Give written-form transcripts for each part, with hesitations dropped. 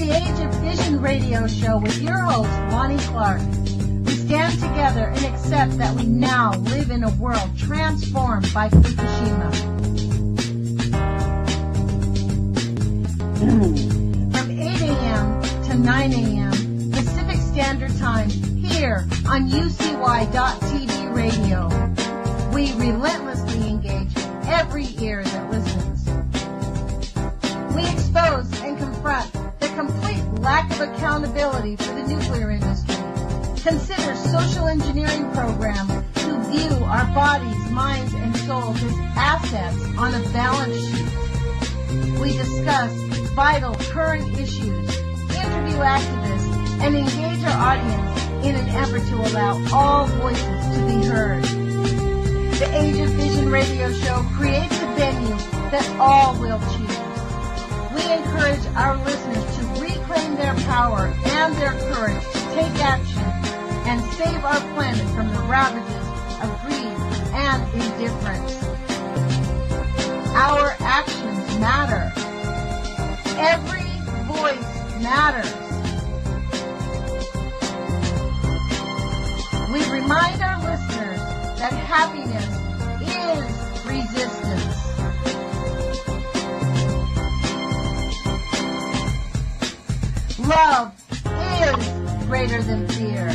the Age of Fission radio show with your host, Lonnie Clark. We stand together and accept that we now live in a world transformed by Fukushima. From 8 a.m. to 9 a.m. Pacific Standard Time here on UCY.TV radio. We relentlessly engage every ear that listens. We expose and confront the complete lack of accountability for the nuclear industry. Consider social engineering programs who view our bodies, minds, and souls as assets on a balance sheet. We discuss vital current issues, interview activists, and engage our audience in an effort to allow all voices to be heard. The Age of Vision radio show creates a venue that all will choose. We encourage our listeners to reclaim their power and their courage to take action and save our planet from the ravages of greed and indifference. Our actions matter. Every voice matters. We remind our listeners that happiness is resistance. Love is greater than fear.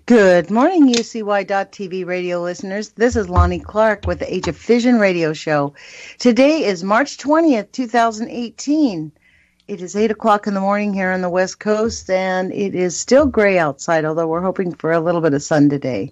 Good morning, UCY.TV radio listeners. This is Lonnie Clark with the Age of Fission radio show. Today is March 20th, 2018. It is 8 o'clock in the morning here on the West Coast, and it is still gray outside, although we're hoping for a little bit of sun today.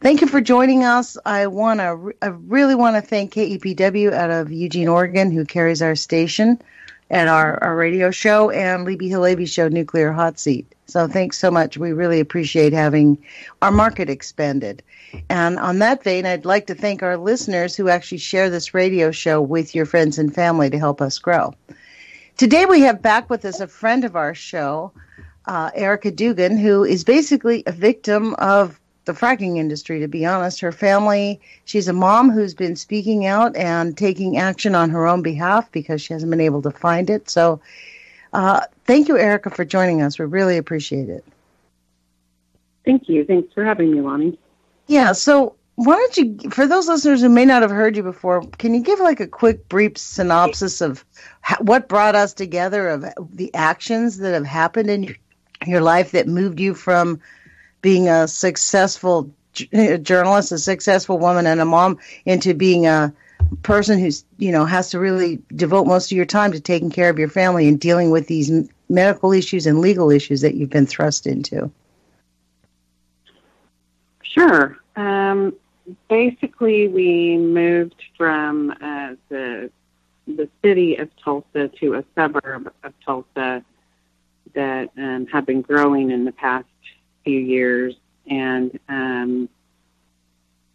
Thank you for joining us. I really want to thank KEPW out of Eugene, Oregon, who carries our station and our radio show, and Libby Halevi's show, Nuclear Hot Seat. So thanks so much. We really appreciate having our market expanded. And on that vein, I'd like to thank our listeners who actually share this radio show with your friends and family to help us grow. Today we have back with us a friend of our show, Erika Dugan, who is basically a victim of the fracking industry, to be honest. Her family, she's a mom who's been speaking out and taking action on her own behalf because she hasn't been able to find it. So thank you, Erika, for joining us. We really appreciate it. Thank you. Thanks for having me, Lonnie. Yeah, so why don't you, for those listeners who may not have heard you before, can you give like a quick, brief synopsis of what brought us together, of the actions that have happened in your life that moved you from being a successful journalist, a successful woman and a mom, into being a person who's, has to really devote most of your time to taking care of your family and dealing with these medical issues and legal issues that you've been thrust into? Sure. Basically, we moved from the city of Tulsa to a suburb of Tulsa that had been growing in the past few years, and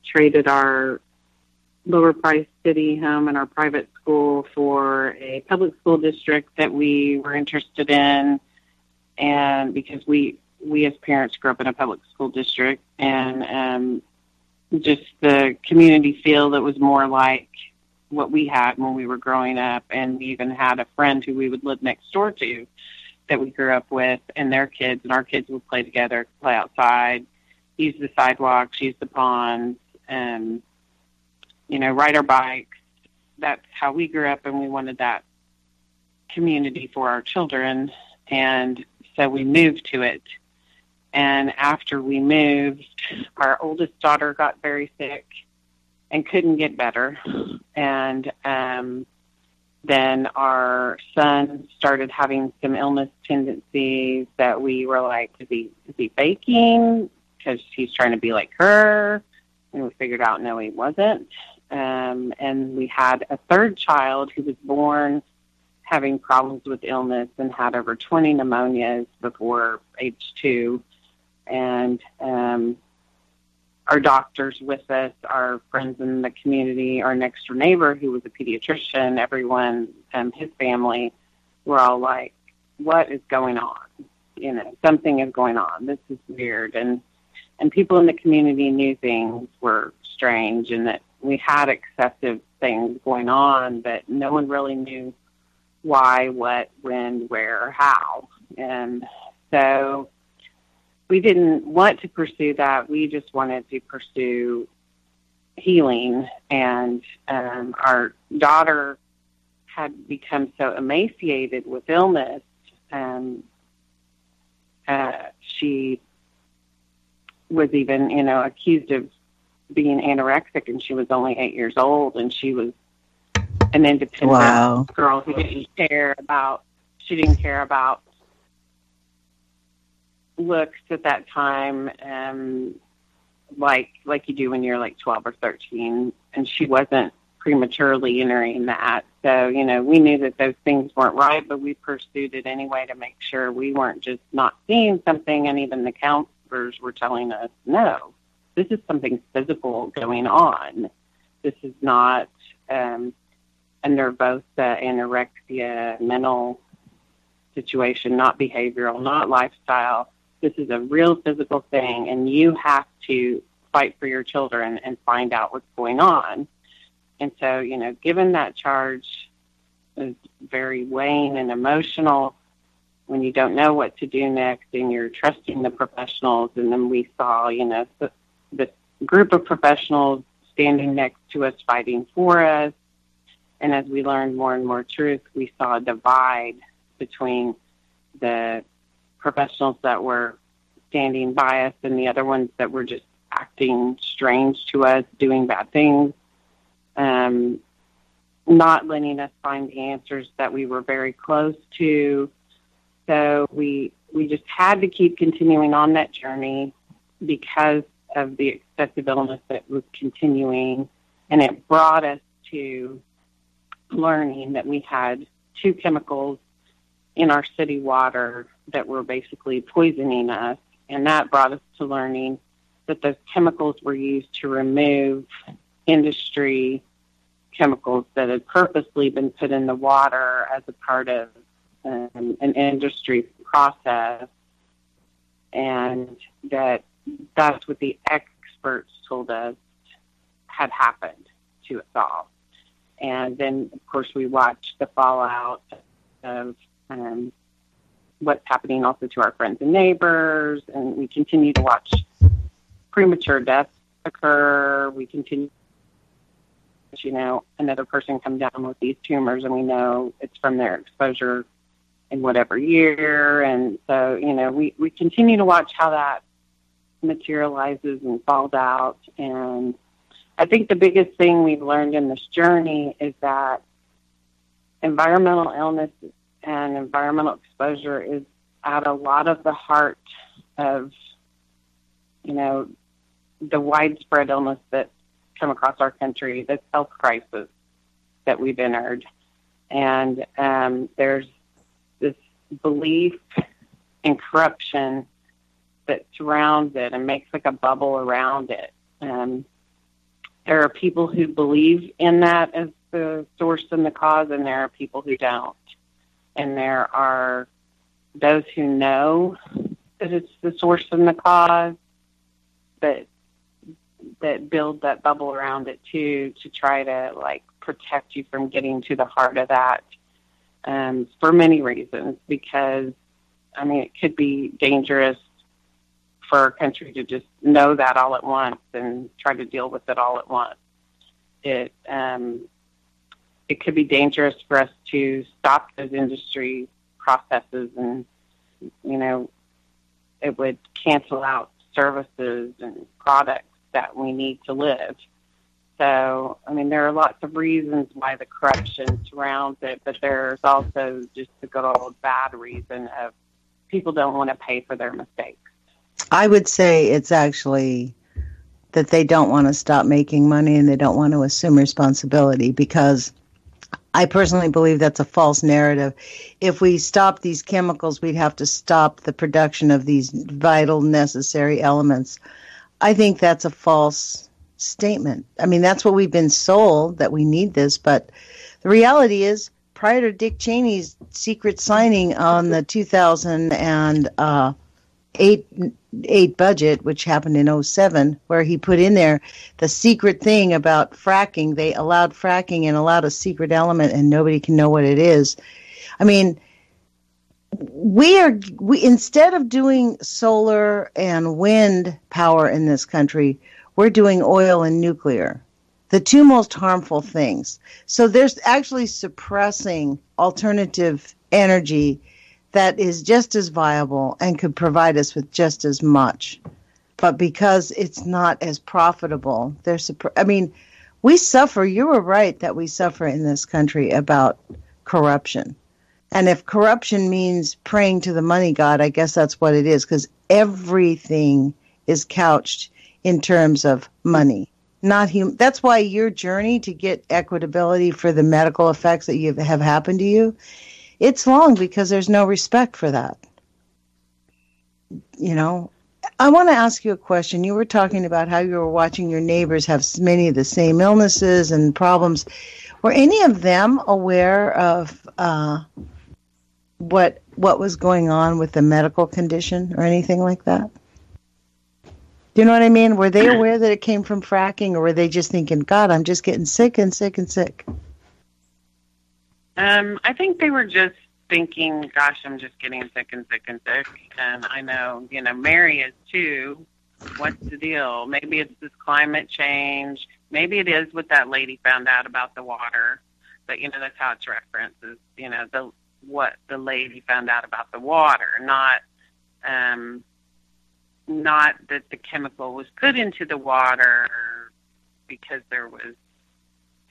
traded our lower-priced city home and our private school for a public school district that we were interested in, and because we as parents grew up in a public school district, and just the community feel that was more like what we had when we were growing up. And we even had a friend who we would live next door to that we grew up with, and their kids, and our kids would play together, play outside, use the sidewalks, use the ponds, and, ride our bikes. That's how we grew up, and we wanted that community for our children. And so we moved to it. And after we moved, our oldest daughter got very sick and couldn't get better. And then our son started having some illness tendencies that we were like, is he faking? Because he's trying to be like her. And we figured out, no, he wasn't. And we had a third child who was born having problems with illness and had over 20 pneumonias before age 2. And our doctors with us, our friends in the community, our next door neighbor who was a pediatrician, everyone, his family, were all like, what is going on? You know, something is going on. This is weird. And people in the community knew things were strange and that we had excessive things going on, but no one really knew why, what, when, where, or how. And so we didn't want to pursue that. We just wanted to pursue healing. And our daughter had become so emaciated with illness. She was even, you know, accused of being anorexic, and she was only 8 years old, and she was an independent girl who didn't care about looks at that time, like you do when you're like 12 or 13, and she wasn't prematurely entering that. So, you know, we knew that those things weren't right, but we pursued it anyway to make sure we weren't just not seeing something, and even the counselors were telling us, no, this is something physical going on. This is not a nervosa, anorexia, mental situation, not behavioral, not lifestyle. This is a real physical thing, and you have to fight for your children and find out what's going on. And so, you know, given that charge is very weighing and emotional when you don't know what to do next and you're trusting the professionals. And then we saw, you know, the group of professionals standing next to us, fighting for us. And as we learned more and more truth, we saw a divide between the professionals that were standing by us and the other ones that were just acting strange to us, doing bad things, not letting us find the answers that we were very close to. So we just had to keep continuing on that journey because of the excessive illness that was continuing. And it brought us to learning that we had 2 chemicals in our city water that were basically poisoning us. And that brought us to learning that those chemicals were used to remove industry chemicals that had purposely been put in the water as a part of an industry process. And that's what the experts told us had happened to us all. And then, of course, we watched the fallout of what's happening also to our friends and neighbors, and we continue to watch premature deaths occur. We continue, you know, another person come down with these tumors, and we know it's from their exposure in whatever year. And so, you know, we continue to watch how that materializes and falls out. And I think the biggest thing we've learned in this journey is that environmental illness and environmental exposure is at a lot of the heart of, you know, the widespread illness that's come across our country, this health crisis that we've entered. And there's this belief and corruption that surrounds it and makes like a bubble around it. There are people who believe in that as the source and the cause, and there are people who don't. And there are those who know that it's the source and the cause, but that build that bubble around it too, to try to like protect you from getting to the heart of that, for many reasons. Because, I mean, it could be dangerous for our country to just know that all at once and try to deal with it all at once. It could be dangerous for us to stop those industry processes, and, you know, it would cancel out services and products that we need to live. So, I mean, there are lots of reasons why the corruption surrounds it, but there's also just the good old bad reason of people don't want to pay for their mistakes. I would say it's actually that they don't want to stop making money and they don't want to assume responsibility, because I personally believe that's a false narrative. If we stop these chemicals, we'd have to stop the production of these vital, necessary elements. I think that's a false statement. I mean, that's what we've been sold, that we need this, but the reality is, prior to Dick Cheney's secret signing on the 2008 budget, which happened in '07, where he put in there the secret thing about fracking, they allowed fracking and allowed a secret element, and nobody can know what it is. I mean, we instead of doing solar and wind power in this country, we're doing oil and nuclear, the two most harmful things. So there's actually suppressing alternative energy that is just as viable and could provide us with just as much. But because it's not as profitable, we suffer. You were right that we suffer in this country about corruption. And if corruption means praying to the money god, I guess that's what it is, because everything is couched in terms of money, not human. That's why your journey to get equitability for the medical effects that have happened to you, it's long, because there's no respect for that. You know, I want to ask you a question. You were talking about how you were watching your neighbors have many of the same illnesses and problems. Were any of them aware of what was going on with the medical condition or anything like that? Do you know what I mean? Were they aware that it came from fracking, or were they just thinking, God, I'm just getting sick and sick and sick? I think they were just thinking, gosh, I'm just getting sick and sick and sick. And I know, Mary is too. What's the deal? Maybe it's this climate change. Maybe it is what that lady found out about the water. But, that's how it's referenced, is, what the lady found out about the water, not that the chemical was put into the water because there was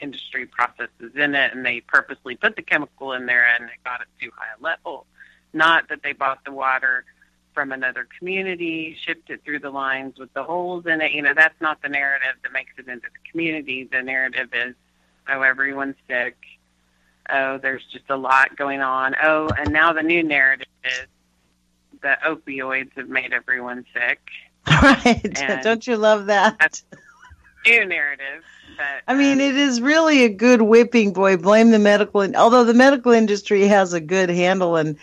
industry processes in it and they purposely put the chemical in there and it got it too high a level. Not that they bought the water from another community, shipped it through the lines with the holes in it. That's not the narrative that makes it into the community. The narrative is, oh, everyone's sick. Oh, there's just a lot going on. Oh, and now the new narrative is the opioids have made everyone sick. Right. Don't you love that? That's the new narrative. But, it is really a good whipping boy. Blame the medical, although the medical industry has a good handle in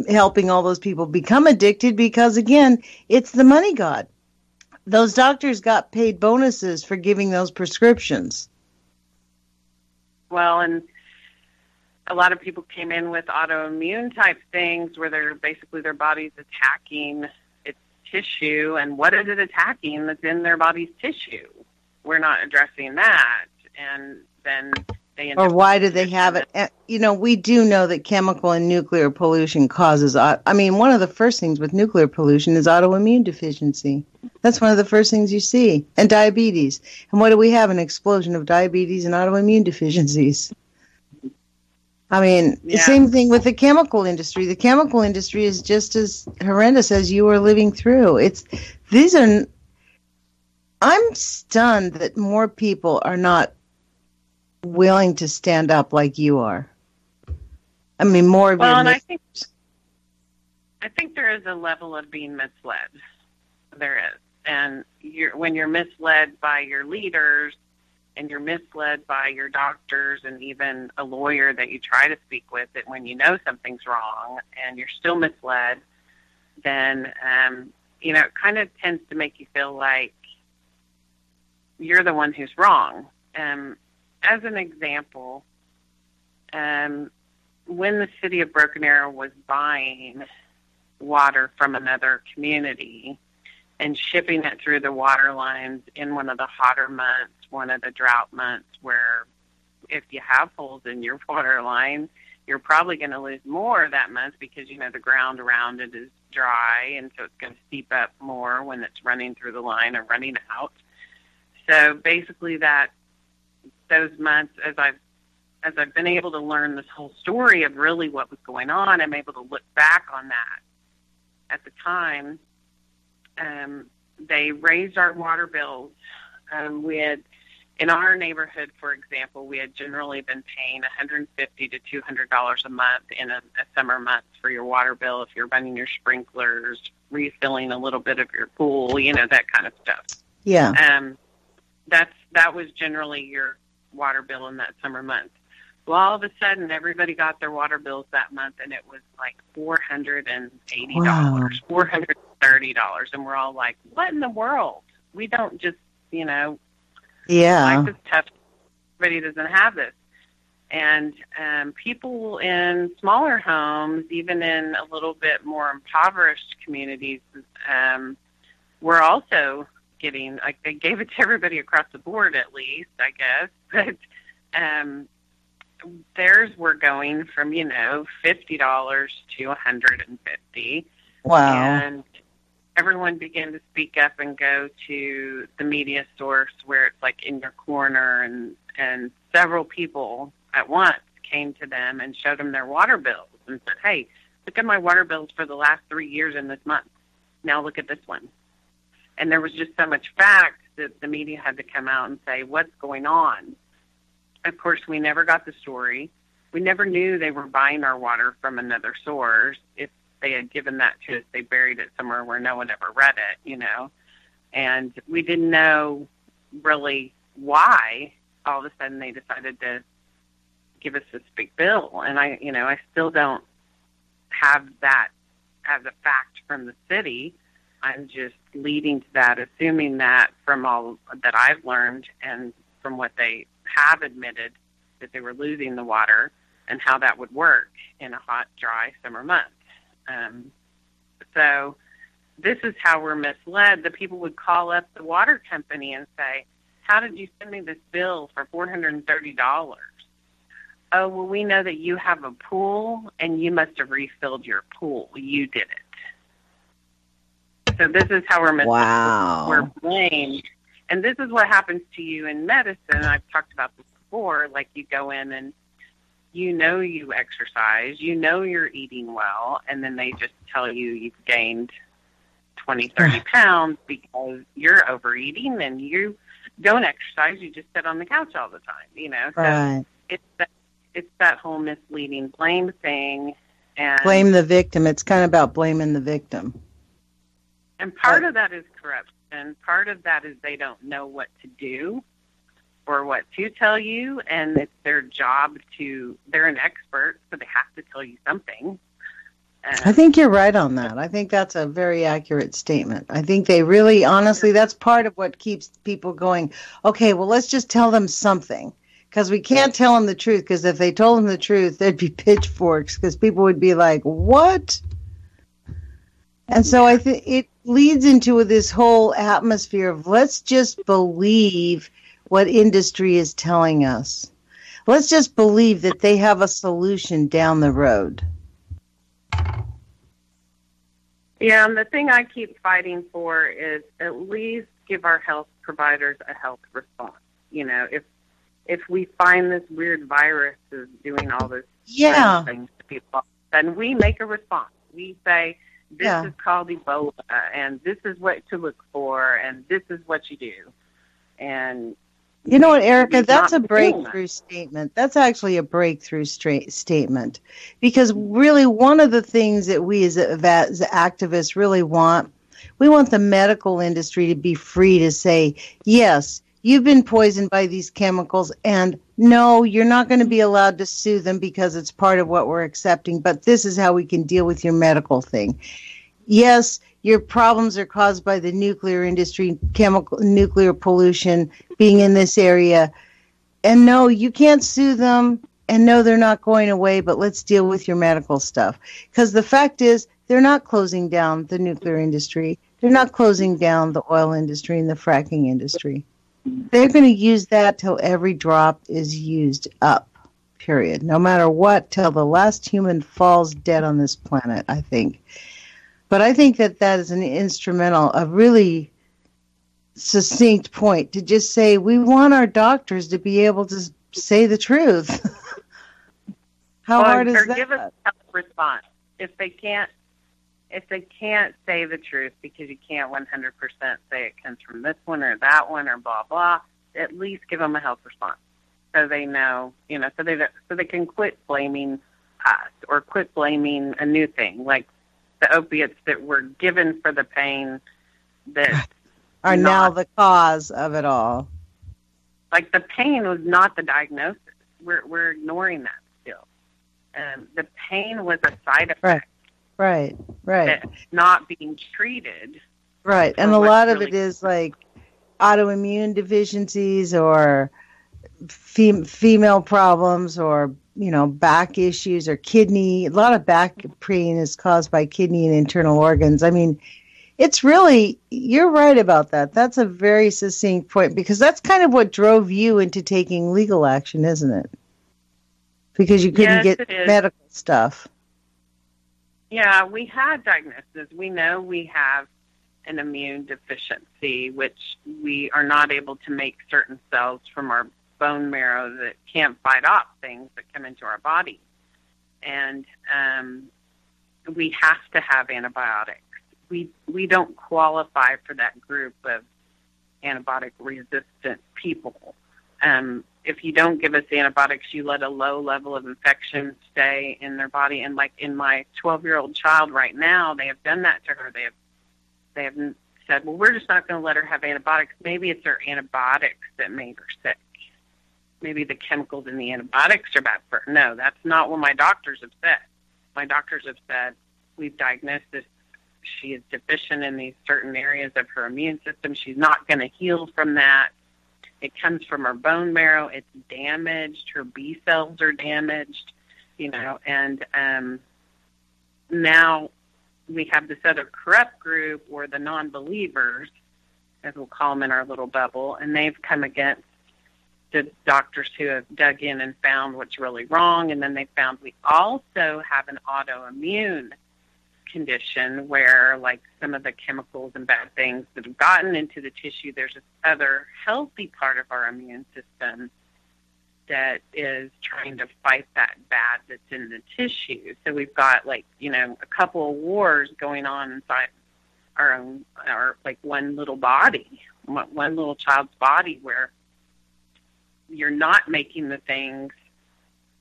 helping all those people become addicted, because, again, it's the money god. Those doctors got paid bonuses for giving those prescriptions. Well, and a lot of people came in with autoimmune type things where they're basically their body's attacking its tissue. And what is it attacking that's in their body's tissue? We're not addressing that. And then they end up, why do they have it? We do know that chemical and nuclear pollution causes, one of the first things with nuclear pollution is autoimmune deficiency. That's one of the first things you see. And diabetes. And what do we have? An explosion of diabetes and autoimmune deficiencies. The same thing with the chemical industry. The chemical industry is just as horrendous as you are living through. I'm stunned that more people are not willing to stand up like you are. More of your... Well, and I think there is a level of being misled. There is. And when you're misled by your leaders, and you're misled by your doctors and even a lawyer that you try to speak with, that when you know something's wrong and you're still misled, then, it kind of tends to make you feel like you're the one who's wrong. As an example, when the city of Broken Arrow was buying water from another community and shipping it through the water lines in one of the hotter months, one of the drought months, where if you have holes in your water line, you're probably going to lose more that month because, the ground around it is dry, and so it's going to seep up more when it's running through the line or running out. So basically those months, as I've been able to learn this whole story of really what was going on, I'm able to look back on that. At the time, they raised our water bills. We had, in our neighborhood, for example, we had generally been paying $150 to $200 a month in a summer month for your water bill if you're running your sprinklers, refilling a little bit of your pool, that kind of stuff. Yeah. That was generally your water bill in that summer month. Well, all of a sudden, everybody got their water bills that month, and it was like $480, Wow. $430, and we're all like, "What in the world? We don't just, Yeah. life is tough. Everybody doesn't have this." And people in smaller homes, even in a little bit more impoverished communities, were also getting, like, they gave it to everybody across the board, at least, I guess. But theirs were going from, $50 to $150. Wow. And everyone began to speak up and go to the media source where it's like in your corner, and several people at once came to them and showed them their water bills and said, "Hey, look at my water bills for the last 3 years in this month. Now look at this one." And there was just so much fact that the media had to come out and say, "What's going on?" Of course, we never got the story. We never knew they were buying our water from another source. If they had given that to us, they buried it somewhere where no one ever read it, And we didn't know really why all of a sudden they decided to give us this big bill. And I still don't have that as a fact from the city. I'm just leading to that, assuming that from all that I've learned and from what they have admitted, that they were losing the water and how that would work in a hot, dry summer month. So this is how we're misled. The people would call up the water company and say, "How did you send me this bill for $430? Oh, well, we know that you have a pool and you must have refilled your pool. You did it." So this is how we're misled. Wow. We're blamed. And this is what happens to you in medicine. I've talked about this before. Like, you go in and you exercise, you're eating well, and then they just tell you you've gained 20, 30 pounds because you're overeating and you don't exercise. You just sit on the couch all the time, So Right. it's that whole misleading blame thing. And Blame the victim. It's kind of about blaming the victim. And part of that is corruption. Part of that is they don't know what to do or what to tell you, and it's their job they're an expert, so they have to tell you something. I think you're right on that. I think that's a very accurate statement. I think they really, honestly, that's part of what keeps people going, okay, well, let's just tell them something. Because we can't tell them the truth, because if they told them the truth, there'd be pitchforks, because people would be like, what? And so I think it leads into this whole atmosphere of let's just believe what industry is telling us. Let's just believe that they have a solution down the road. Yeah, and the thing I keep fighting for is at least give our health providers a health response. If we find this weird virus is doing all this things to people, then we make a response. We say, this is called Ebola, and this is what to look for, and this is what you do. And you know what, Erika, that's a breakthrough statement. That's actually a breakthrough statement. Because really one of the things that we as activists really want, we want the medical industry to be free to say, yes, you've been poisoned by these chemicals, and no, you're not going to be allowed to sue them because it's part of what we're accepting, but this is how we can deal with your medical thing. Yes, your problems are caused by the nuclear industry, nuclear pollution being in this area. And no, you can't sue them. And no, they're not going away, but let's deal with your medical stuff. Because the fact is, they're not closing down the nuclear industry. They're not closing down the oil industry and the fracking industry. They're going to use that till every drop is used up, period. No matter what, till the last human falls dead on this planet, I think. But I think that is an instrumental, a really succinct point to just say we want our doctors to be able to say the truth. How hard is that? Or give us a health response. If they can't say the truth because you can't 100% say it comes from this one or that one or blah blah, at least give them a health response so they know, so they can quit blaming us or quit blaming a new thing like the opiates that were given for the pain that are now the cause of it all. Like the pain was not the diagnosis. We're ignoring that still. The pain was a side effect. Right. Not being treated. Right, and a lot of it is like autoimmune deficiencies or female problems or, back issues or kidney. A lot of back pain is caused by kidney and internal organs. I mean, it's really, you're right about that. That's a very succinct point, because that's kind of what drove you into taking legal action, isn't it? Because you couldn't get medical stuff. Yeah, we had diagnosis. We know we have an immune deficiency, which we are not able to make certain cells from our bone marrow that can't fight off things that come into our body. And we have to have antibiotics. We don't qualify for that group of antibiotic-resistant people. If you don't give us antibiotics, you let a low level of infection stay in their body. And like in my 12-year-old child right now, they have done that to her. They have said, well, we're just not going to let her have antibiotics. Maybe it's her antibiotics that made her sick. Maybe the chemicals in the antibiotics are bad for her. No, that's not what my doctors have said. My doctors have said, we've diagnosed this. She is deficient in these certain areas of her immune system. She's not going to heal from that. It comes from her bone marrow. It's damaged. Her B cells are damaged, and now we have this other corrupt group, or the non-believers, as we'll call them in our little bubble, and they've come against the doctors who have dug in and found what's really wrong, and then they found we also have an autoimmune condition where, like, some of the chemicals and bad things that have gotten into the tissue, there's this other healthy part of our immune system that is trying to fight that bad that's in the tissue. So we've got, like, a couple of wars going on inside our one little body, one little child's body, where you're not making the things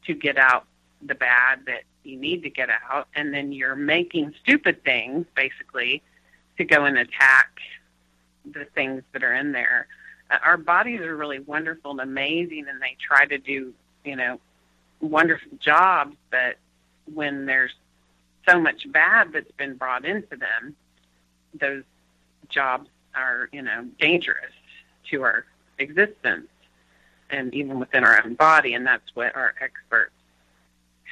to get out the bad that you need to get out, and then you're making stupid things, basically, to go and attack the things that are in there. Our bodies are really wonderful and amazing, and they try to do, wonderful jobs, but when there's so much bad that's been brought into them, those jobs are, dangerous to our existence and even within our own body, and that's what our experts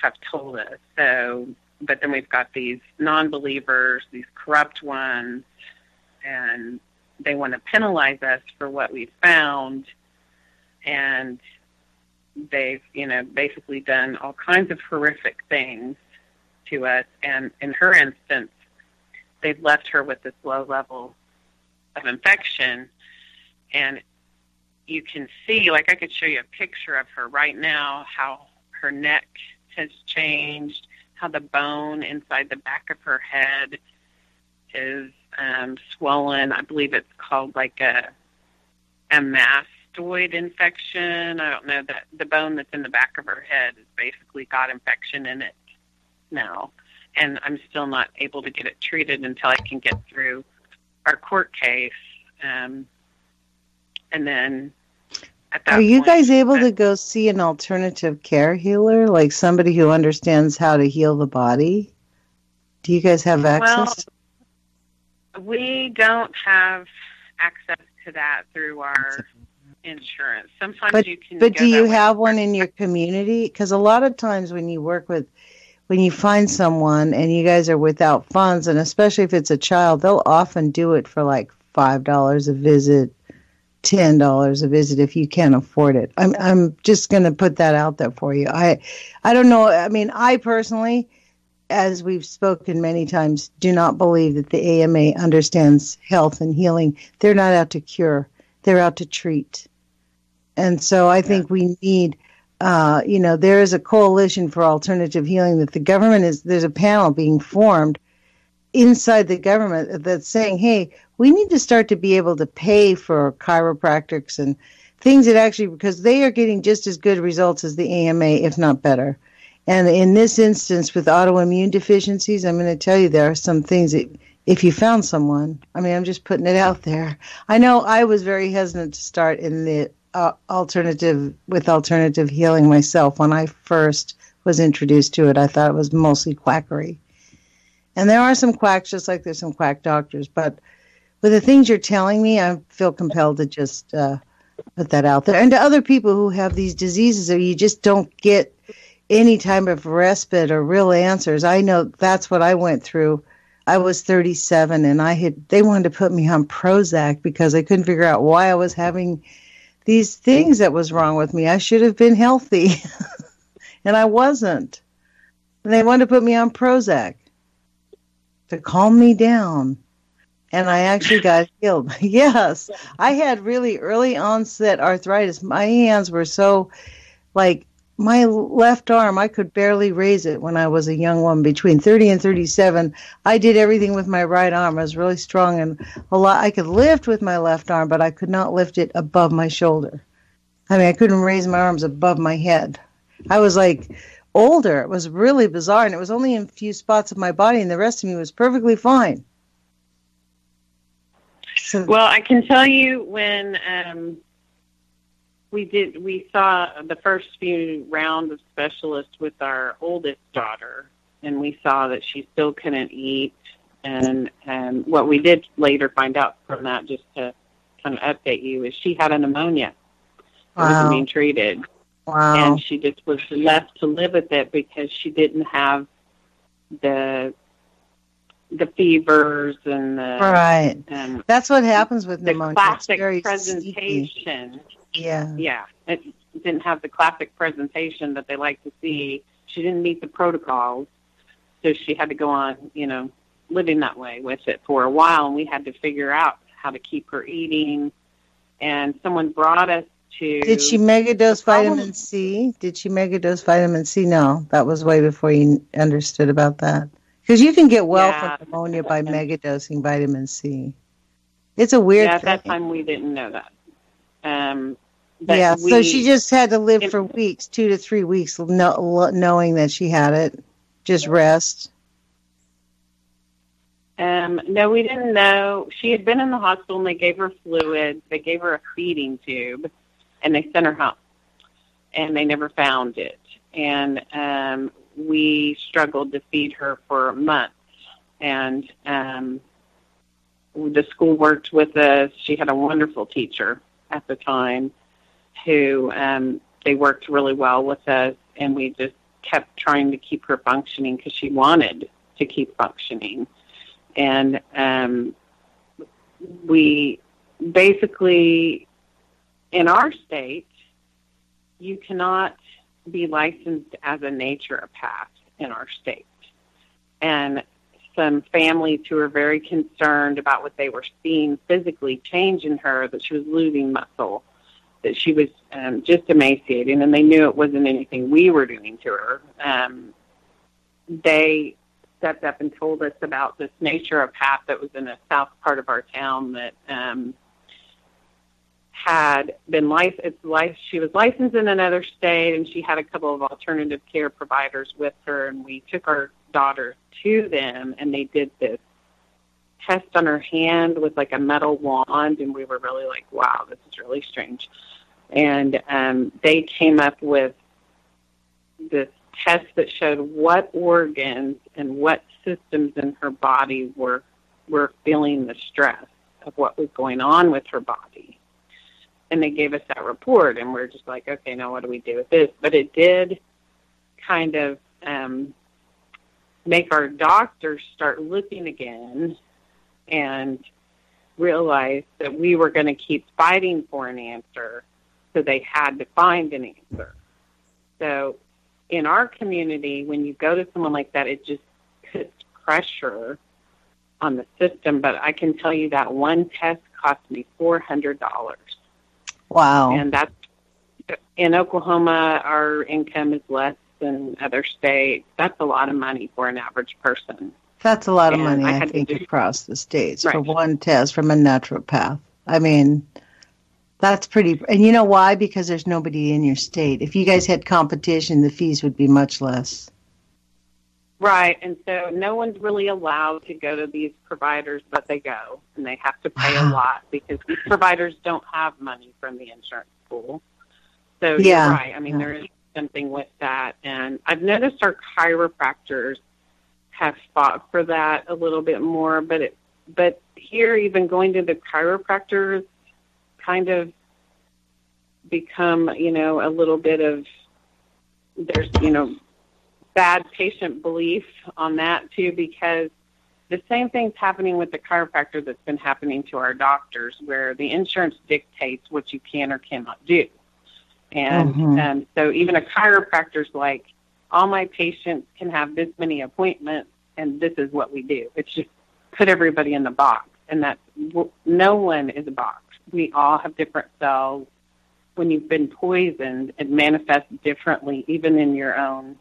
have told us. So, but then we've got these non-believers, these corrupt ones, and they want to penalize us for what we've found, and they've, basically done all kinds of horrific things to us. And in her instance, they've left her with this low level of infection, and you can see, like, I could show you a picture of her right now, how her neck has changed, how the bone inside the back of her head is swollen. I believe it's called like a mastoid infection. I don't know, that the bone that's in the back of her head has basically got infection in it now. And I'm still not able to get it treated until I can get through our court case. And then at that Are you point, guys able to go see an alternative care healer, like somebody who understands how to heal the body? Do you guys have access? Well, we don't have access to that through our insurance. Sometimes you can. But do you have one in your community? Because a lot of times when you find someone and you guys are without funds, and especially if it's a child, they'll often do it for like $5 a visit, $10 a visit if you can't afford it. I'm just going to put that out there for you. I don't know. I mean, I personally, as we've spoken many times, do not believe that the AMA understands health and healing. They're not out to cure. They're out to treat. And so I think we need, there is a coalition for alternative healing that the government there's a panel being formed inside the government that's saying, hey, we need to start to be able to pay for chiropractics and things that actually, because they are getting just as good results as the AMA, if not better. And in this instance, with autoimmune deficiencies, I'm going to tell you there are some things that if you found someone. I mean, I'm just putting it out there. I know I was very hesitant to start in the alternative healing myself when I first was introduced to it. I thought it was mostly quackery. And there are some quacks, just like there's some quack doctors. But with the things you're telling me, I feel compelled to just put that out there. And to other people who have these diseases that you just don't get any type of respite or real answers. I know that's what I went through. I was 37, and they wanted to put me on Prozac because they couldn't figure out why I was having these things that was wrong with me. I should have been healthy, and I wasn't. And they wanted to put me on Prozac to calm me down, and I actually got healed. Yes, I had really early onset arthritis. My hands were so, like, my left arm, I could barely raise it when I was a young woman. Between 30 and 37, I did everything with my right arm. I was really strong and I could lift with my left arm, but I could not lift it above my shoulder. I mean, I couldn't raise my arms above my head. I was like older. It was really bizarre, and it was only in a few spots of my body, and the rest of me was perfectly fine. So, well, I can tell you when we saw the first few rounds of specialists with our oldest daughter, and we saw that she still couldn't eat. And what we did later find out from that, just to kind of update you, is she had a pneumonia. Wow. That wasn't being treated. Wow. And she just was left to live with it because she didn't have the fevers and the... Right. That's what happens with pneumonia. The classic presentation. Sneaky. Yeah. Yeah. It didn't have the classic presentation that they like to see. She didn't meet the protocols, so she had to go on, living that way with it for a while, and we had to figure out how to keep her eating. And someone brought us to... Did she megadose vitamin C? Did she megadose vitamin C? No, that was way before you understood about that. Because you can get well from pneumonia by megadosing vitamin C. It's a weird thing. At that time, we didn't know that. So she just had to live for weeks, 2 to 3 weeks, knowing that she had it. Just rest. No, we didn't know. She had been in the hospital, and they gave her fluids. They gave her a feeding tube, and they sent her home. And they never found it. And we struggled to feed her for months. And the school worked with us. She had a wonderful teacher at the time who they worked really well with us, and we just kept trying to keep her functioning because she wanted to keep functioning. And we basically, in our state, you cannot be licensed as a naturopath in our state. And some families who were very concerned about what they were seeing physically change in her, that she was losing muscle, that she was just emaciating, and they knew it wasn't anything we were doing to her. They stepped up and told us about this naturopath that was in a south part of our town that had been licensed. She was licensed in another state, and she had a couple of alternative care providers with her, and we took our daughter to them, and they did this test on her hand with like a metal wand, and we were really like, wow, this is really strange. And they came up with this test that showed what organs and what systems in her body were feeling the stress of what was going on with her body. And they gave us that report, and we're just like, okay, now what do we do with this? But it did kind of make our doctors start looking again and realize that we were going to keep fighting for an answer, so they had to find an answer. So in our community, when you go to someone like that, it just puts pressure on the system. But I can tell you that one test cost me $400. Wow. And that's, in Oklahoma, our income is less than other states. That's a lot of money for an average person. That's a lot of money, I think, across the states for one test from a naturopath. I mean, that's pretty... And you know why? Because there's nobody in your state. If you guys had competition, the fees would be much less. Right, and so no one's really allowed to go to these providers, but they go, and they have to pay a lot because these providers don't have money from the insurance pool. So you're right. I mean, there is something with that, and I've noticed our chiropractors have fought for that a little bit more, but here, even going to the chiropractors kind of become, a little bit of, there's, bad patient belief on that too, because the same thing's happening with the chiropractor that's been happening to our doctors, where the insurance dictates what you can or cannot do. And so even a chiropractor's like, all my patients can have this many appointments, and this is what we do. It's just put everybody in the box, and no one is a box. We all have different cells. When you've been poisoned, it manifests differently, even in your own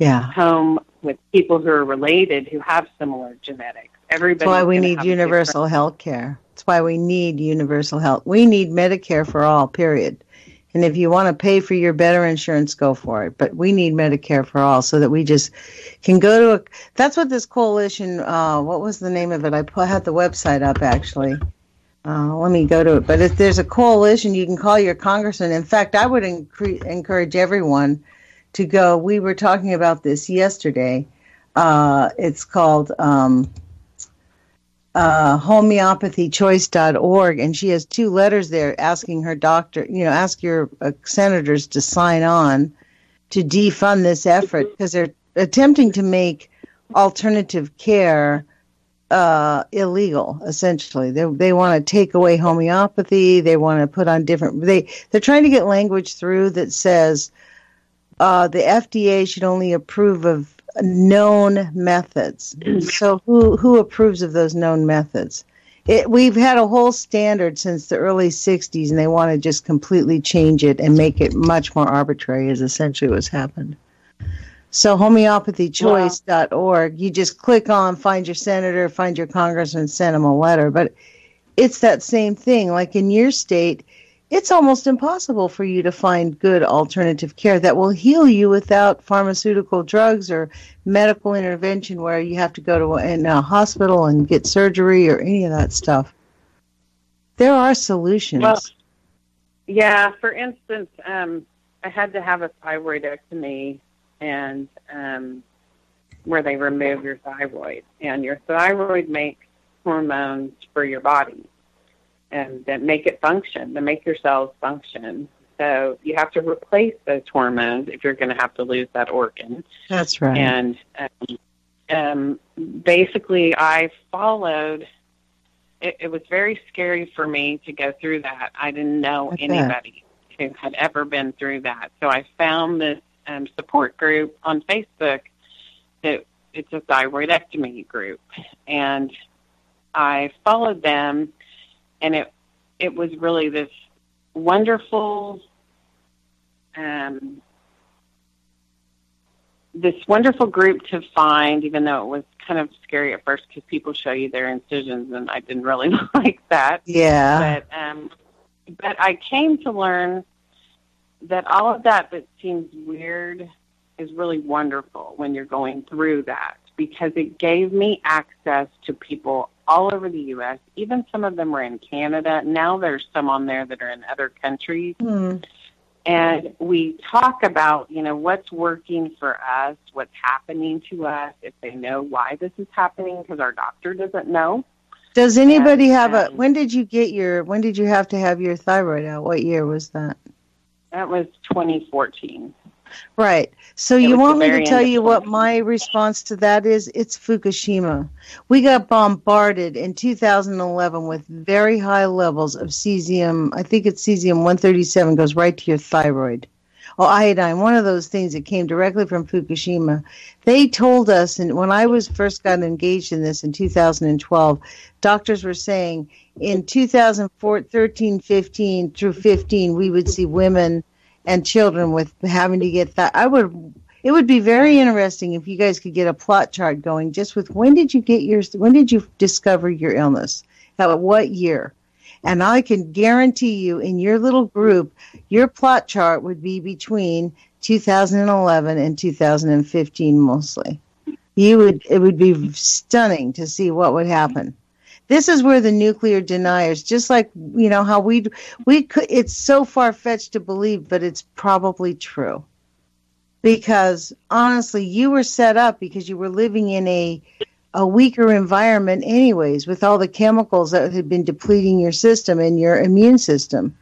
home with people who are related who have similar genetics. Everybody. That's why we need universal health care. That's why we need universal health. We need Medicare for all, period. And if you want to pay for your better insurance, go for it. But we need Medicare for all so that we just can go to that's what this coalition, what was the name of it? I had the website up, actually. Let me go to it. But if there's a coalition, you can call your congressman. In fact, I would encourage everyone to go. We were talking about this yesterday. It's called homeopathychoice.org, and she has 2 letters there asking her doctor, ask your senators to sign on to defund this effort, because they're attempting to make alternative care illegal, essentially. They want to take away homeopathy. They want to put on they're trying to get language through that says the FDA should only approve of known methods. So who approves of those known methods? We've had a whole standard since the early 60s, and they want to just completely change it and make it much more arbitrary, is essentially what's happened. So homeopathychoice.org, you just click on, find your senator, find your congressman, send them a letter. But it's that same thing. Like in your state, it's almost impossible for you to find good alternative care that will heal you without pharmaceutical drugs or medical intervention where you have to go to a hospital and get surgery or any of that stuff. There are solutions. Well, yeah, for instance, I had to have a thyroidectomy, and where they remove your thyroid. And your thyroid makes hormones for your body, and that make it function, that make your cells function. So you have to replace those hormones if you're going to have to lose that organ. That's right. And basically I followed, it was very scary for me to go through that. I didn't know anybody who had ever been through that. So I found this support group on Facebook that it's a thyroidectomy group. And I followed them, and it was really this wonderful group to find, even though it was kind of scary at first because people show you their incisions, and I didn't really like that. Yeah. But I came to learn that all of that seems weird is really wonderful when you're going through that, because it gave me access to people all over the U.S. Even some of them were in Canada. Now there's some on there that are in other countries. Mm. And we talk about, what's working for us, what's happening to us, if they know why this is happening, because our doctor doesn't know. Does anybody when did you have to have your thyroid out? What year was that? That was 2014. Right. So you want me to tell you what my response to that is? It's Fukushima. We got bombarded in 2011 with very high levels of cesium. I think it's cesium-137 goes right to your thyroid. Oh, iodine, one of those things that came directly from Fukushima. They told us, and when I first got engaged in this in 2012, doctors were saying in 2013, 15 through 15, we would see women and children with having to get that. It would be very interesting if you guys could get a plot chart going just with when did you discover your illness? At what year? And I can guarantee you in your little group, your plot chart would be between 2011 and 2015 mostly. It would be stunning to see what would happen. This is where the nuclear deniers, just like, how we could, it's so far-fetched to believe, but it's probably true. Because honestly, you were set up because you were living in a weaker environment anyways, with all the chemicals that had been depleting your system and your immune system.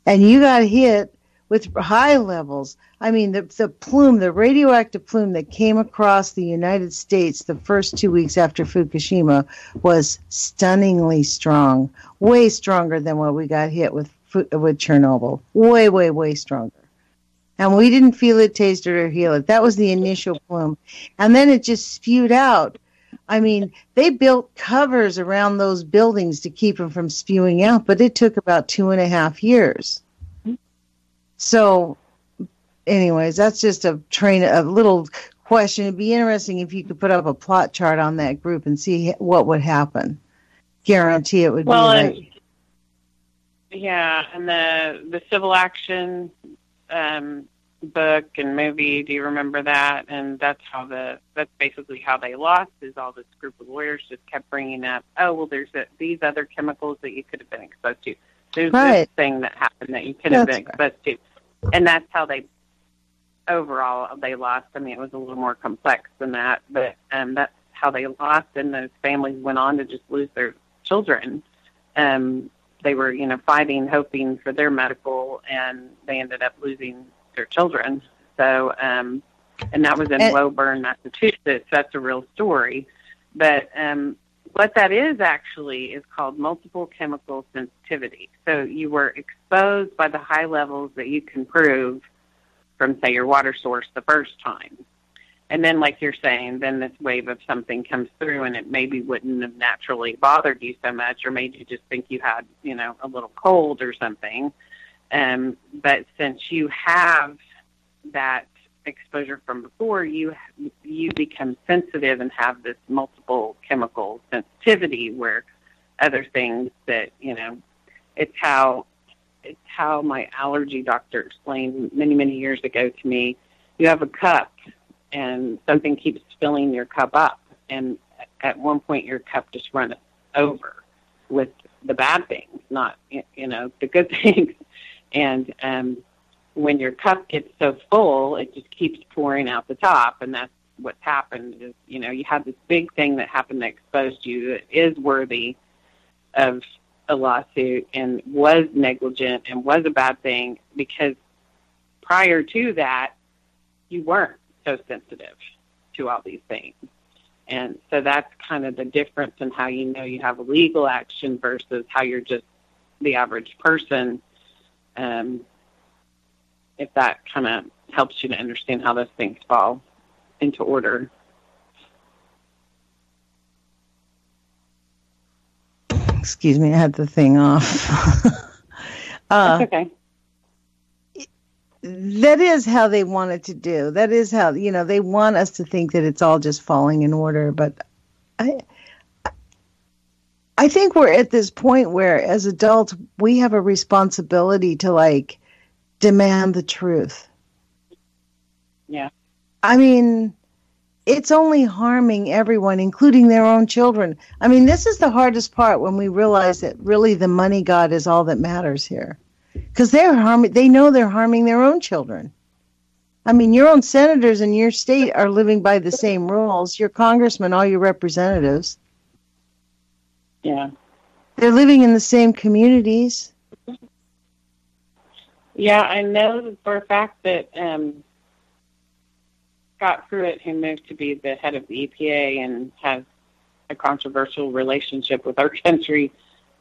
And you got hit with high levels. I mean, the radioactive plume that came across the United States the first 2 weeks after Fukushima was stunningly strong, way stronger than what we got hit with Chernobyl. Way, way, way stronger. And we didn't feel it, taste it, or heal it. That was the initial plume. And then it just spewed out. I mean, they built covers around those buildings to keep them from spewing out, but it took about 2.5 years. So, anyways, that's just a little question. It'd be interesting if you could put up a plot chart on that group and see what would happen. Guarantee it would be right. Yeah, and the civil action book and movie, do you remember that? And that's basically how they lost, is all this group of lawyers just kept bringing up, there's these other chemicals that you could have been exposed to. There's this thing that happened that you could have been exposed to. And that's how they lost. I mean, it was a little more complex than that, but that's how they lost, and those families went on to just lose their children. They were, fighting, hoping for their medical, and they ended up losing their children. So, and that was in Woburn, Massachusetts. That's a real story. But what that is actually is called multiple chemical sensitivity. So you were exposed by the high levels that you can prove from, say, your water source the first time. And then, like you're saying, then this wave of something comes through, and it maybe wouldn't have naturally bothered you so much, or made you just think you had, a little cold or something. But since you have that exposure from before, you become sensitive and have this multiple chemical sensitivity, where other things that, it's how my allergy doctor explained many, many years ago to me. You have a cup, and something keeps filling your cup up, and at one point your cup just runs over with the bad things, not, the good things. And when your cup gets so full, it just keeps pouring out the top, and that's what's happened. Is, you had this big thing that happened that exposed you that is worthy of a lawsuit and was negligent and was a bad thing, because prior to that, you weren't so sensitive to all these things. And so that's kind of the difference in how you have a legal action versus how you're just the average person. If that kind of helps you to understand how those things fall into order. Excuse me, I had the thing off. That's okay. That is how they want it to do. That is how, they want us to think that it's all just falling in order. But I think we're at this point where, as adults, we have a responsibility to, demand the truth. Yeah. I mean, it's only harming everyone, including their own children. I mean, this is the hardest part, when we realize that really the money god is all that matters here. Because they know they're harming their own children. I mean, your own senators in your state are living by the same rules. Your congressmen, all your representatives. Yeah. They're living in the same communities. Yeah, I know for a fact that Scott Pruitt, who moved to be the head of the EPA and has a controversial relationship with our country,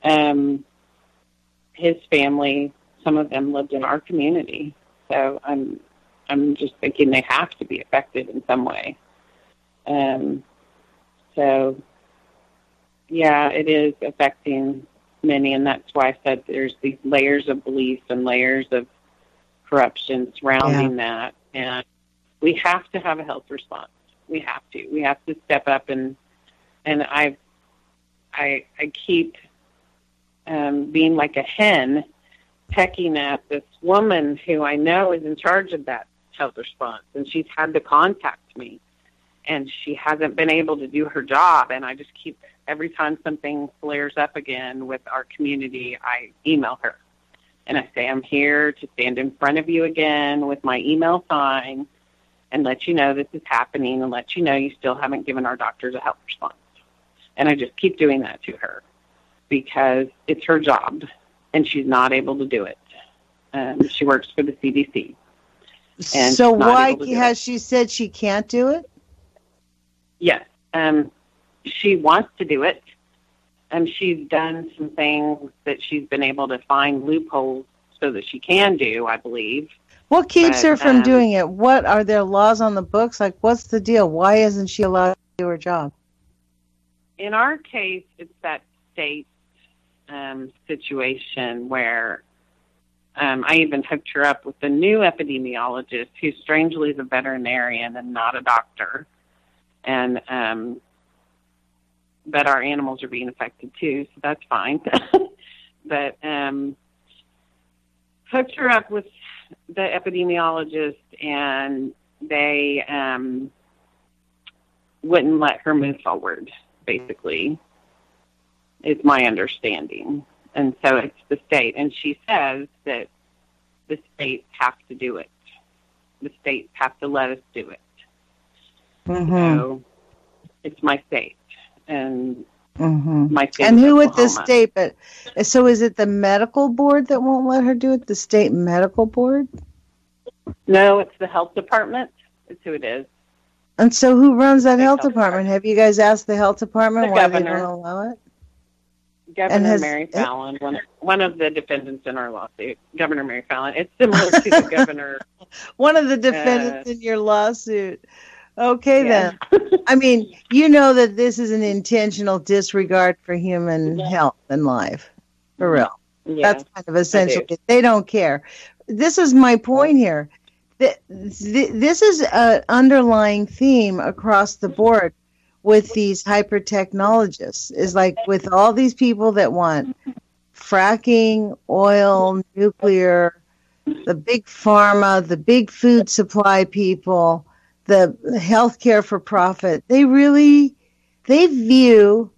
his family, some of them lived in our community. So I'm just thinking they have to be affected in some way. So, yeah, it is affecting many, and that's why I said there's these layers of belief and layers of corruption surrounding that. And we have to have a health response. We have to. We have to step up, and I keep being like a hen pecking at this woman who I know is in charge of that health response, and she's had to contact me. and she hasn't been able to do her job. And I just keep, every time something flares up again with our community, I email her. And I say, I'm here to stand in front of you again with my email sign and let you know this is happening and let you know you still haven't given our doctors a health response. And I just keep doing that to her because it's her job and she's not able to do it. She works for the CDC. And so why has she said she can't do it? Yes. She wants to do it. She's done some things that she's been able to find loopholes so that she can do, I believe. What keeps her from doing it? What are there laws on the books? Like, what's the deal? Why isn't she allowed to do her job? In our case, it's that state situation where I even hooked her up with the new epidemiologist who strangely is a veterinarian and not a doctor. And but our animals are being affected too, so that's fine. But hooked her up with the epidemiologist, and they wouldn't let her move forward, basically, is my understanding. And so it's the state. And she says that the states have to do it. The states have to let us do it. Mm-hmm. So it's my state. And my state. And who with the state? But so is it the medical board that won't let her do it? The state medical board? No, it's the health department. That's who it is. And so who runs that health department? Have you guys asked the health department why they don't allow it? Governor Mary Fallon, one of the defendants in our lawsuit. Governor Mary Fallon. It's similar to the governor. One of the defendants in your lawsuit. Okay, then. I mean, you know that this is an intentional disregard for human health and life. For real. Yeah, that's kind of essential. They don't care. This is my point here. This is an underlying theme across the board with these hyper-technologists. Is like with all these people that want fracking, oil, nuclear, the big pharma, the big food supply people, the healthcare for profit, they view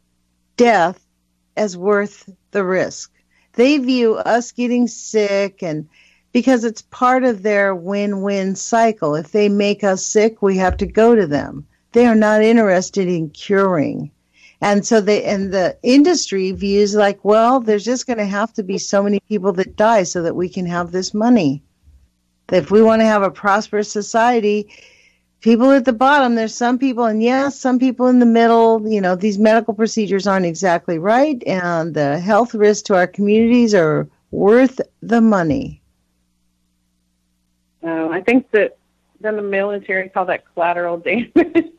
death as worth the risk. They view us getting sick, and because it's part of their win-win cycle. If they make us sick, we have to go to them. They are not interested in curing. And so the industry views like, well, there's just going to have to be so many people that die so that we can have this money. If we want to have a prosperous society, people at the bottom, there's some people, and yes, some people in the middle, you know, these medical procedures aren't exactly right, and the health risks to our communities are worth the money. I think that then the military call that collateral damage.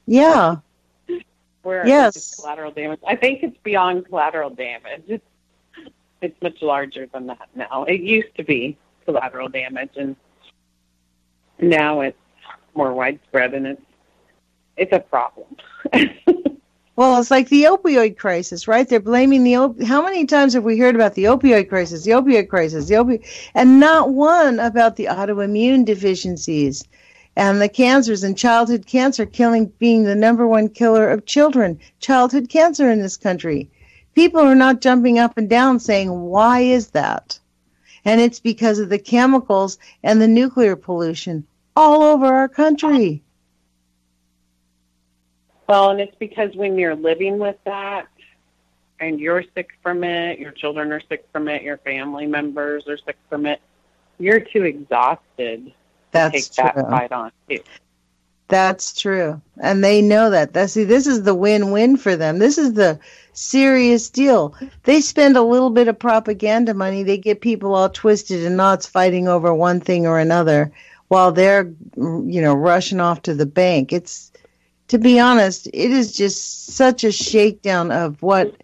Yeah. It's collateral damage. I think it's beyond collateral damage. It's much larger than that now. It used to be collateral damage, and now it's more widespread, and it's a problem. Well, it's like the opioid crisis, right? They're blaming how many times have we heard about the opioid crisis, and not one about the autoimmune deficiencies and the cancers and childhood cancer being the number one killer of children, childhood cancer in this country. People are not jumping up and down saying, why is that? And it's because of the chemicals and the nuclear pollution all over our country. Well, and it's because when you're living with that and you're sick from it, your children are sick from it, your family members are sick from it, you're too exhausted to take that fight on too. That's true. And they know that. This is the win-win for them. This is the serious deal. They spend a little bit of propaganda money. They get people all twisted in knots fighting over one thing or another while they're, rushing off to the bank. To be honest, it is just such a shakedown of what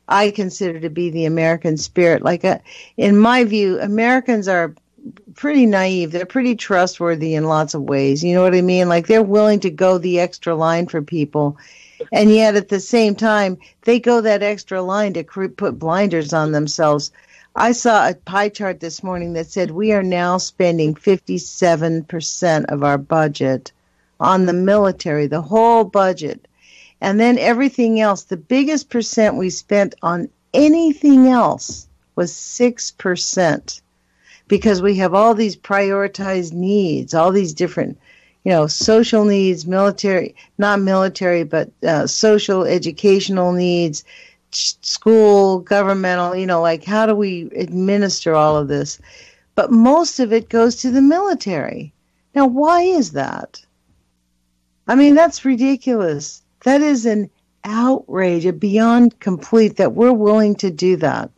I consider to be the American spirit. In my view, Americans are pretty naive. They're pretty trustworthy in lots of ways. You know what I mean? Like, they're willing to go the extra line for people. And yet at the same time, they go that extra line to put blinders on themselves. I saw a pie chart this morning that said we are now spending 57% of our budget on the military, the whole budget. And then everything else, the biggest percent we spent on anything else was 6%, because we have all these prioritized needs, all these different, social needs, military, not military, but social, educational needs, school, governmental, like how do we administer all of this? But most of it goes to the military. Now, why is that? I mean, that's ridiculous. That is an outrage, a beyond complete, that we're willing to do that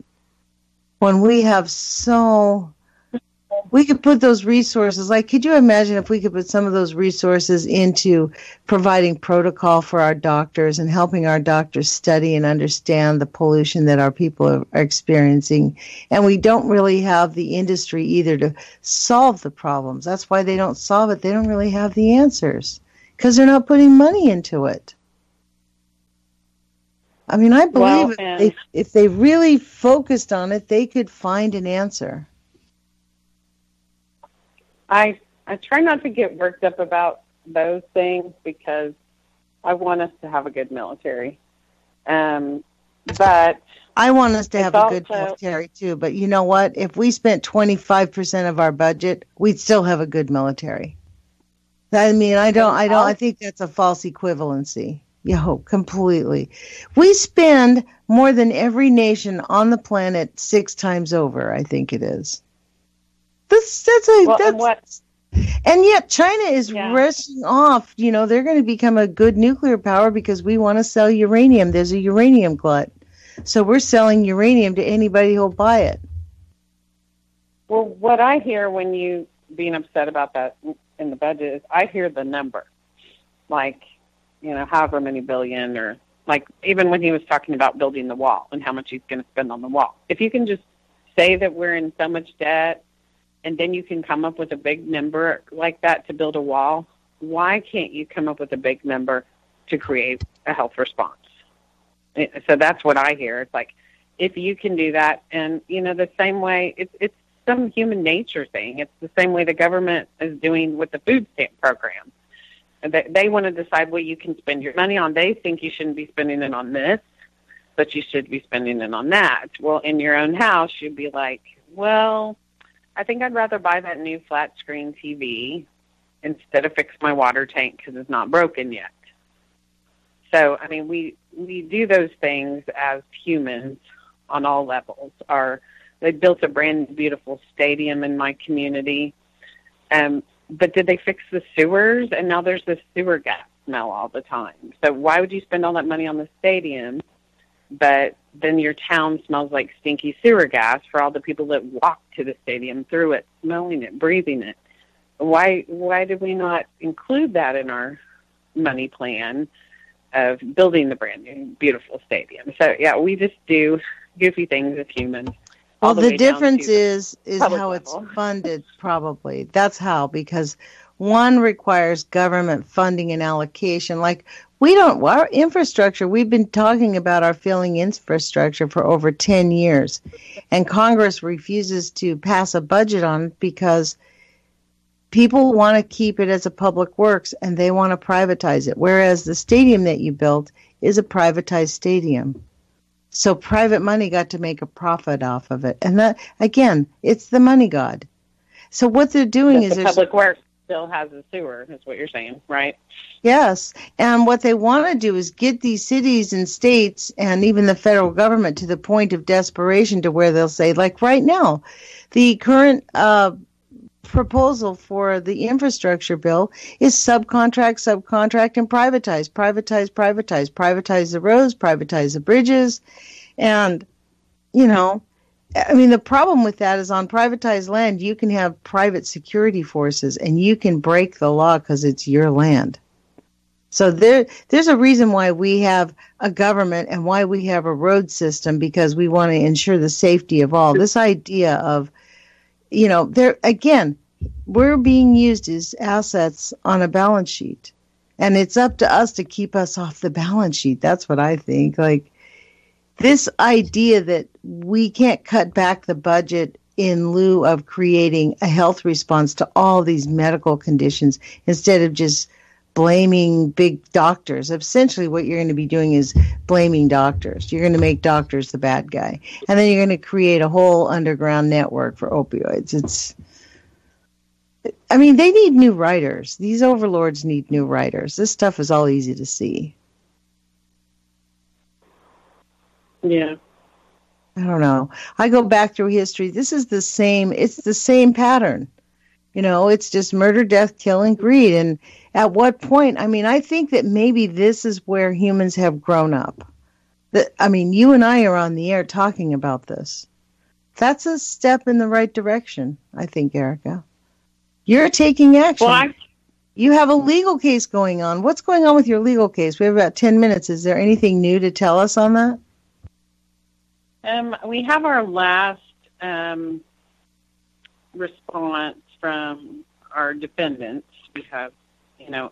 when we have we could put those resources, like, could you imagine if we could put some of those resources into providing protocol for our doctors and helping our doctors study and understand the pollution that our people are experiencing? And we don't really have the industry either to solve the problems. That's why they don't solve it. They don't really have the answers because they're not putting money into it. I mean, I believe if they really focused on it, they could find an answer. I try not to get worked up about those things because I want us to have a good military. But I want us to have a good military too. But you know what? If we spent 25% of our budget, we'd still have a good military. I mean, I think that's a false equivalency. Completely. We spend more than every nation on the planet 6 times over, I think it is. And yet China is rushing off. They're going to become a good nuclear power because we want to sell uranium. There's a uranium glut. So we're selling uranium to anybody who'll buy it. Well, what I hear when you being upset about that in the budget is I hear the number, like, however many billion, or like even when he was talking about building the wall and how much he's going to spend on the wall. If you can just say that we're in so much debt, and then you can come up with a big number like that to build a wall, why can't you come up with a big number to create a health response? So that's what I hear. It's like, if you can do that, and, the same way, it's some human nature thing. It's the same way the government is doing with the food stamp program. They want to decide what you can spend your money on. They think you shouldn't be spending it on this, but you should be spending it on that. Well, in your own house, you'd be like, well, I think I'd rather buy that new flat screen TV instead of fix my water tank because it's not broken yet. So, I mean, we do those things as humans on all levels. They built a brand beautiful stadium in my community, but did they fix the sewers? And now there's this sewer gas smell all the time. So why would you spend all that money on the stadium, but then your town smells like stinky sewer gas for all the people that walk to the stadium through it, smelling it, breathing it? Why did we not include that in our money plan of building the brand new, beautiful stadium? So, we just do goofy things as humans. Well, the difference is how it's funded, probably. That's how, because one requires government funding and allocation. Like, our infrastructure, we've been talking about our failing infrastructure for over 10 years, and Congress refuses to pass a budget on it because people want to keep it as a public works and they want to privatize it, whereas the stadium that you built is a privatized stadium. So private money got to make a profit off of it. And that, again, it's the money god. So what they're doing is... The public works still has a sewer, is what you're saying, right? Yes. And what they want to do is get these cities and states and even the federal government to the point of desperation to where they'll say, like right now, the current proposal for the infrastructure bill is subcontract, and privatize the roads, privatize the bridges. And, the problem with that is on privatized land, you can have private security forces and you can break the law because it's your land. So there's a reason why we have a government and why we have a road system, because we want to ensure the safety of all. This idea of, we're being used as assets on a balance sheet, and it's up to us to keep us off the balance sheet. That's what I think. Like, this idea that we can't cut back the budget in lieu of creating a health response to all these medical conditions instead of just blaming big doctors. Essentially, what you're going to be doing is blaming doctors. You're going to make doctors the bad guy. And then you're going to create a whole underground network for opioids. They need new writers. These overlords need new writers. This stuff is all easy to see. Yeah. I don't know. I go back through history. It's the same pattern. It's just murder, death, killing, greed. And at what point, I think that maybe this is where humans have grown up. You and I are on the air talking about this. That's a step in the right direction, I think, Erika. You're taking action. Well, you have a legal case going on. What's going on with your legal case? We have about 10 minutes. Is there anything new to tell us on that? We have our last response from our defendants. We have,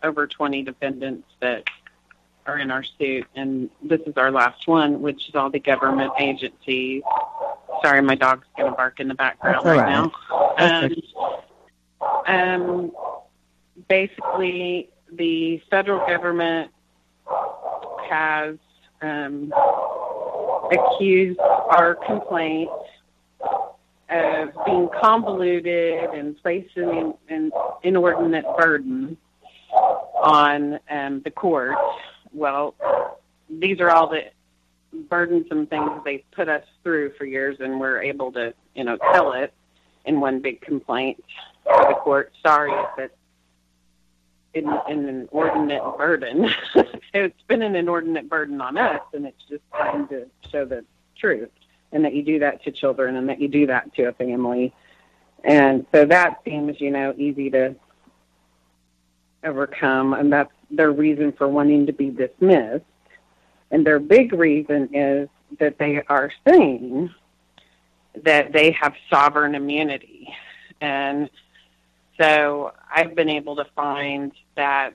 over 20 defendants that are in our suit, and this is our last one, which is all the government agencies. Sorry, my dog's going to bark in the background right now. Basically, the federal government has accused our complaint of being convoluted and placing an inordinate burden on the court. Well, these are all the burdensome things they put us through for years, and we're able to, tell it in one big complaint to the court. Sorry if it's an inordinate burden. It's been an inordinate burden on us, and it's just time to show the truth, and that you do that to children, and that you do that to a family. And so that seems, easy to overcome, and that's their reason for wanting to be dismissed. And their big reason is that they are saying that they have sovereign immunity. And so I've been able to find that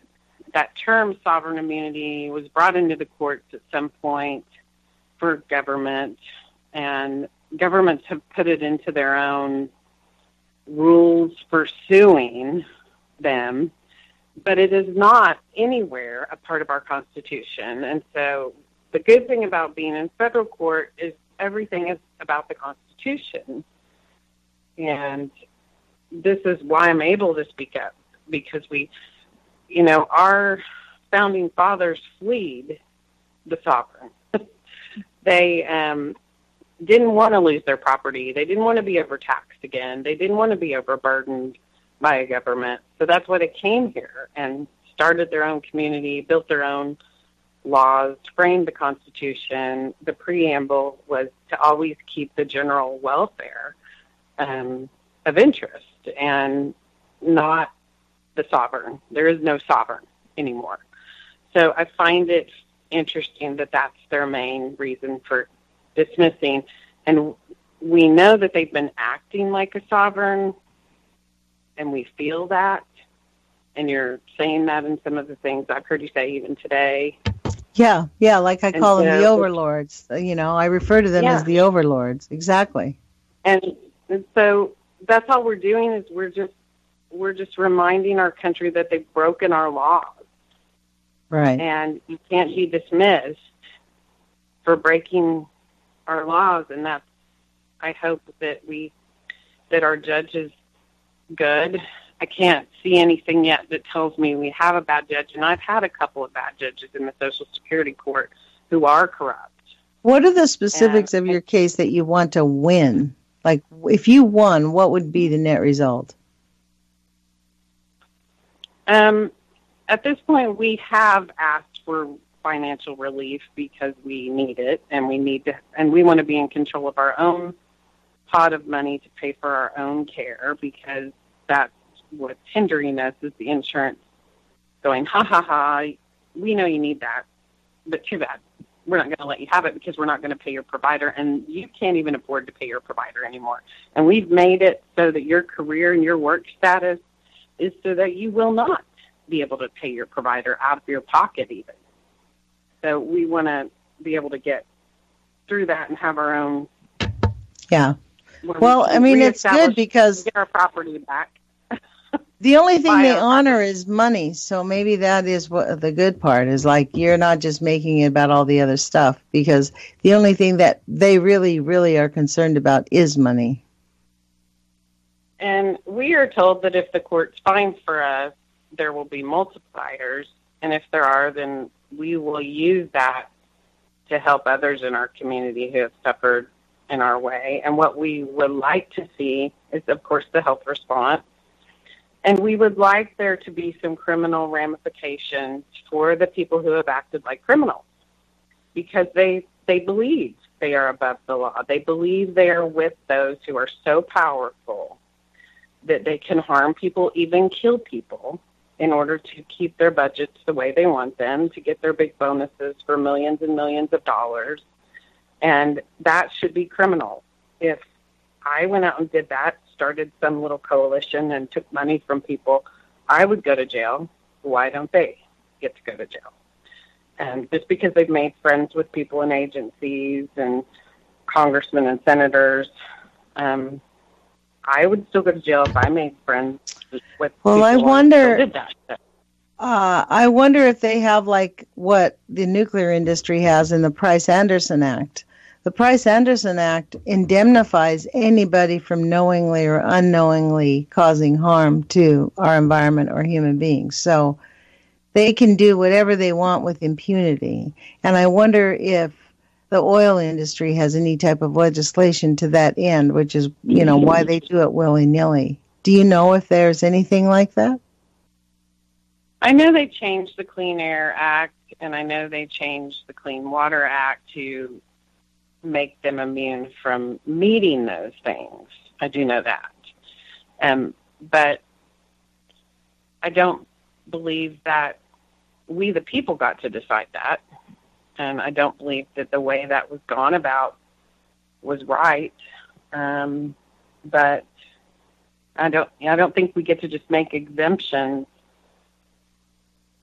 that term sovereign immunity was brought into the courts at some point for government, and governments have put it into their own rules for suing them, but it is not anywhere a part of our Constitution. And so the good thing about being in federal court is everything is about the Constitution. And this is why I'm able to speak up, because our founding fathers fled the sovereign. They didn't want to lose their property. They didn't want to be overtaxed again. They didn't want to be overburdened by a government. So that's why they came here and started their own community, built their own laws, framed the Constitution. The preamble was to always keep the general welfare of interest and not the sovereign. There is no sovereign anymore. So I find it interesting that that's their main reason for dismissing. And we know that they've been acting like a sovereign, and we feel that. And you're saying that in some of the things I've heard you say even today. Yeah, like I call them the overlords. I refer to them as the overlords. Exactly. And so that's all we're doing is we're just reminding our country that they've broken our laws. Right. And you can't be dismissed for breaking our laws. And that's, I hope that our judge is good. I can't see anything yet that tells me we have a bad judge. And I've had a couple of bad judges in the Social Security Court who are corrupt. What are the specifics of your case that you want to win? Like, if you won, what would be the net result? At this point, we have asked for financial relief because we need it, and we want to be in control of our own pot of money to pay for our own care, because that's what's hindering us is the insurance going, ha, ha, ha, we know you need that, but too bad. We're not going to let you have it because we're not going to pay your provider, and you can't even afford to pay your provider anymore. And we've made it so that your career and your work status is so that you will not be able to pay your provider out of your pocket even. So we want to be able to get through that and have our own. Yeah. Well, it's good because get our property back. The only thing they honor is money, so maybe that is what the good part is. Like, you're not just making it about all the other stuff, because the only thing that they really, really are concerned about is money. And we are told that if the courts find for us, there will be multipliers, and if there are, then we will use that to help others in our community who have suffered in our way. And what we would like to see is, of course, the health response. And we would like there to be some criminal ramifications for the people who have acted like criminals, because they believe they are above the law. They believe they are with those who are so powerful that they can harm people, even kill people, in order to keep their budgets the way they want them, to get their big bonuses for millions and millions of dollars. And that should be criminal. If I went out and did that, started some little coalition and took money from people, I would go to jail. Why don't they get to go to jail? And just because they've made friends with people in agencies and congressmen and senators, I would still go to jail if I made friends with people. I wonder. Did that. I wonder if they have like what the nuclear industry has in the Price-Anderson Act. The Price-Anderson Act indemnifies anybody from knowingly or unknowingly causing harm to our environment or human beings. So they can do whatever they want with impunity. And I wonder if the oil industry has any type of legislation to that end, which is, why they do it willy-nilly. Do you know if there's anything like that? I know they changed the Clean Air Act, and I know they changed the Clean Water Act to make them immune from meeting those things. I do know that. But I don't believe that we, the people, got to decide that. And I don't believe that the way that was gone about was right. But I don't think we get to just make exemptions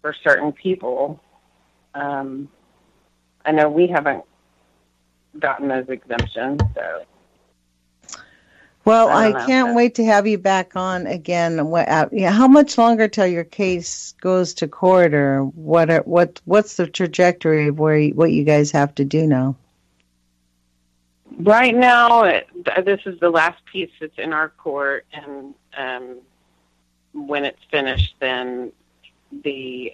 for certain people. I know we haven't gotten those exemptions, so. Well, I can't wait to have you back on again. How much longer till your case goes to court, or what's the trajectory of what you guys have to do now? Right now, this is the last piece that's in our court, and when it's finished, then the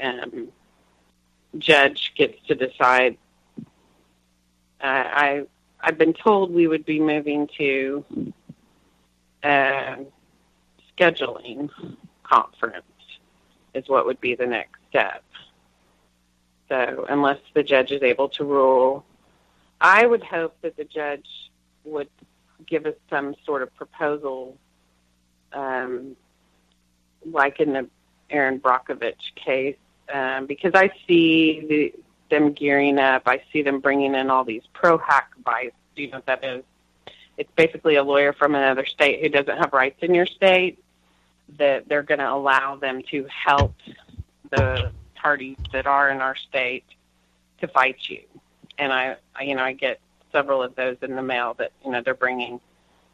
judge gets to decide. I've been told we would be moving to scheduling conference is what would be the next step. So unless the judge is able to rule, I would hope that the judge would give us some sort of proposal, like in the Aaron Brockovich case, because I see them gearing up. I see them bringing in all these pro-hack bites. Do you know what that is? It's basically a lawyer from another state who doesn't have rights in your state, that they're going to allow them to help the parties that are in our state to fight you. And I get several of those in the mail that, they're bringing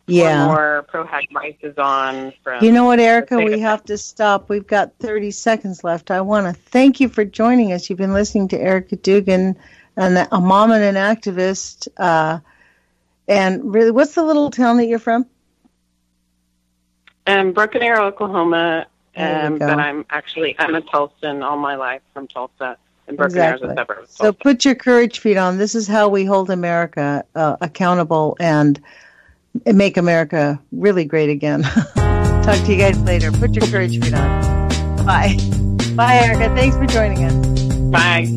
more pro-hack vices on. From you know what, Erika, we have to stop. We've got 30 seconds left. I want to thank you for joining us. You've been listening to Erika Dugan, a mom and an activist. And really, what's the little town that you're from? Broken Arrow, Oklahoma. But I'm a Tulsan all my life, from Tulsa. And Broken Arrow is a suburb of Tulsa. So put your courage feet on. This is how we hold America accountable and make America really great again. Talk to you guys later. Put your courage feet on. Bye. Bye, Erika. Thanks for joining us. Bye.